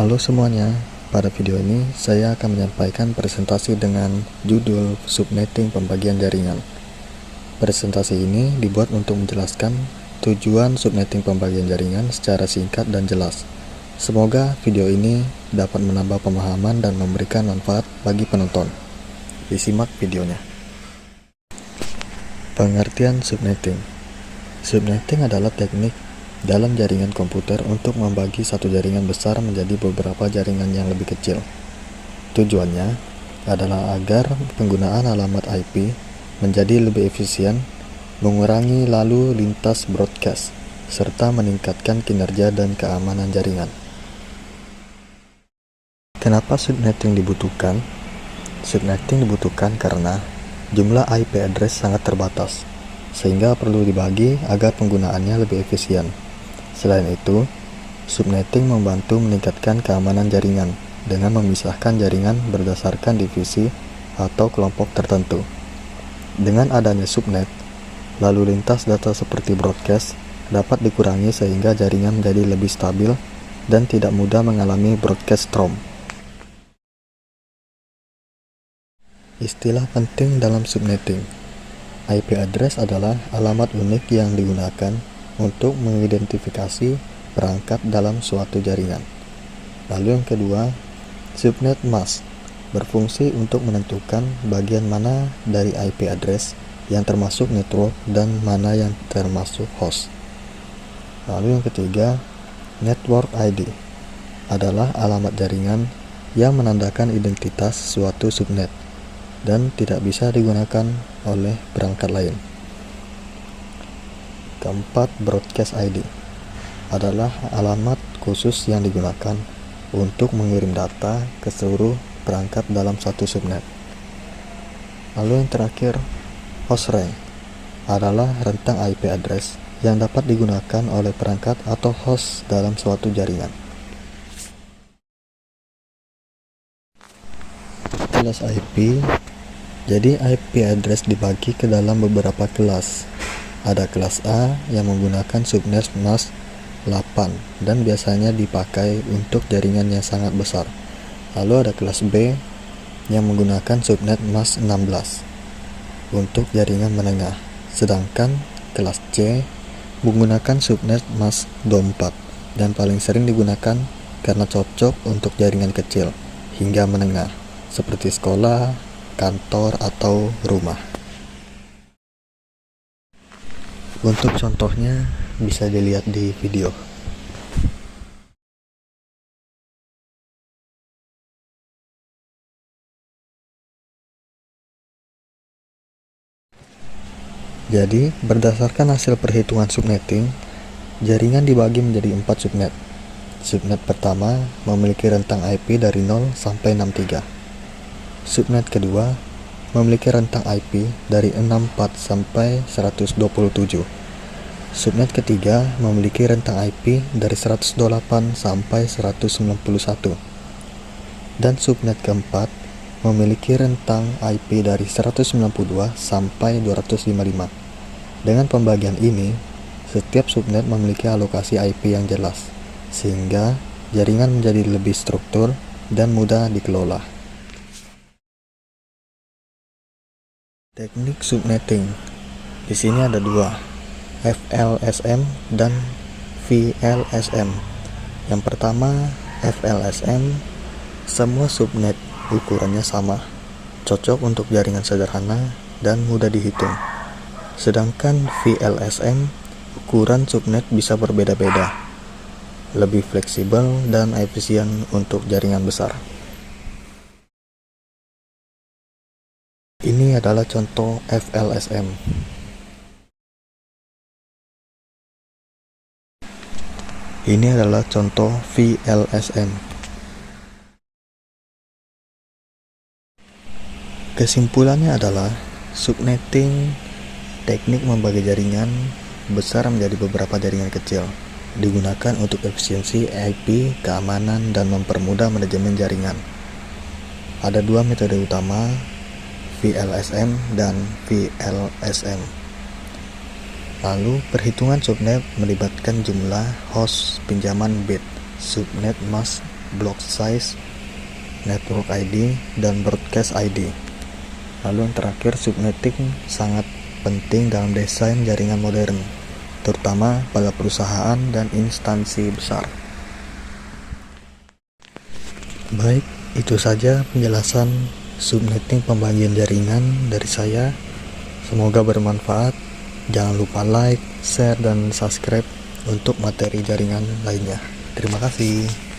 Halo semuanya, pada video ini saya akan menyampaikan presentasi dengan judul Subnetting Pembagian Jaringan. Presentasi ini dibuat untuk menjelaskan tujuan subnetting pembagian jaringan secara singkat dan jelas. Semoga video ini dapat menambah pemahaman dan memberikan manfaat bagi penonton. Disimak videonya. Pengertian subnetting. Subnetting adalah teknik dalam jaringan komputer untuk membagi satu jaringan besar menjadi beberapa jaringan yang lebih kecil. Tujuannya adalah agar penggunaan alamat IP menjadi lebih efisien, mengurangi lalu lintas broadcast, serta meningkatkan kinerja dan keamanan jaringan. Kenapa subnetting dibutuhkan? Subnetting dibutuhkan karena jumlah IP address sangat terbatas, sehingga perlu dibagi agar penggunaannya lebih efisien. Selain itu, subnetting membantu meningkatkan keamanan jaringan dengan memisahkan jaringan berdasarkan divisi atau kelompok tertentu. Dengan adanya subnet, lalu lintas data seperti broadcast dapat dikurangi sehingga jaringan menjadi lebih stabil dan tidak mudah mengalami broadcast storm. Istilah penting dalam subnetting. IP address adalah alamat unik yang digunakan untuk mengidentifikasi perangkat dalam suatu jaringan. Lalu yang kedua, subnet mask berfungsi untuk menentukan bagian mana dari IP address yang termasuk network dan mana yang termasuk host. Lalu yang ketiga, network ID adalah alamat jaringan yang menandakan identitas suatu subnet dan tidak bisa digunakan oleh perangkat lain. Keempat, broadcast ID adalah alamat khusus yang digunakan untuk mengirim data ke seluruh perangkat dalam satu subnet. Lalu yang terakhir, host rank adalah rentang IP address yang dapat digunakan oleh perangkat atau host dalam suatu jaringan. Kelas IP. Jadi IP address dibagi ke dalam beberapa kelas. Ada kelas A yang menggunakan subnet mask 8 dan biasanya dipakai untuk jaringan yang sangat besar. Lalu ada kelas B yang menggunakan subnet mask 16 untuk jaringan menengah. Sedangkan kelas C menggunakan subnet mask 24 dan paling sering digunakan karena cocok untuk jaringan kecil hingga menengah seperti sekolah, kantor, atau rumah. Untuk contohnya bisa dilihat di video. Jadi, berdasarkan hasil perhitungan subnetting, jaringan dibagi menjadi 4 subnet. Subnet pertama memiliki rentang IP dari 0 sampai 63. Subnet kedua memiliki rentang IP dari 64 sampai 127. Subnet ketiga memiliki rentang IP dari 128 sampai 191. Dan subnet keempat memiliki rentang IP dari 192 sampai 255. Dengan pembagian ini, setiap subnet memiliki alokasi IP yang jelas, sehingga jaringan menjadi lebih struktur dan mudah dikelola. Teknik subnetting. Di sini ada dua, FLSM dan VLSM. Yang pertama, FLSM, semua subnet ukurannya sama, cocok untuk jaringan sederhana dan mudah dihitung. Sedangkan VLSM, ukuran subnet bisa berbeda-beda, lebih fleksibel dan efisien untuk jaringan besar. Ini adalah contoh FLSM. Ini adalah contoh VLSM. Kesimpulannya adalah subnetting, teknik membagi jaringan besar menjadi beberapa jaringan kecil, digunakan untuk efisiensi IP, keamanan, dan mempermudah manajemen jaringan. Ada dua metode utama, VLSM dan VLSM. Lalu, perhitungan subnet melibatkan jumlah host pinjaman bit, subnet mask, block size, network ID, dan broadcast ID. Lalu yang terakhir, subnetting sangat penting dalam desain jaringan modern, terutama pada perusahaan dan instansi besar. Baik, itu saja penjelasan subnetting pembagian jaringan dari saya. Semoga bermanfaat. Jangan lupa like, share, dan subscribe untuk materi jaringan lainnya. Terima kasih.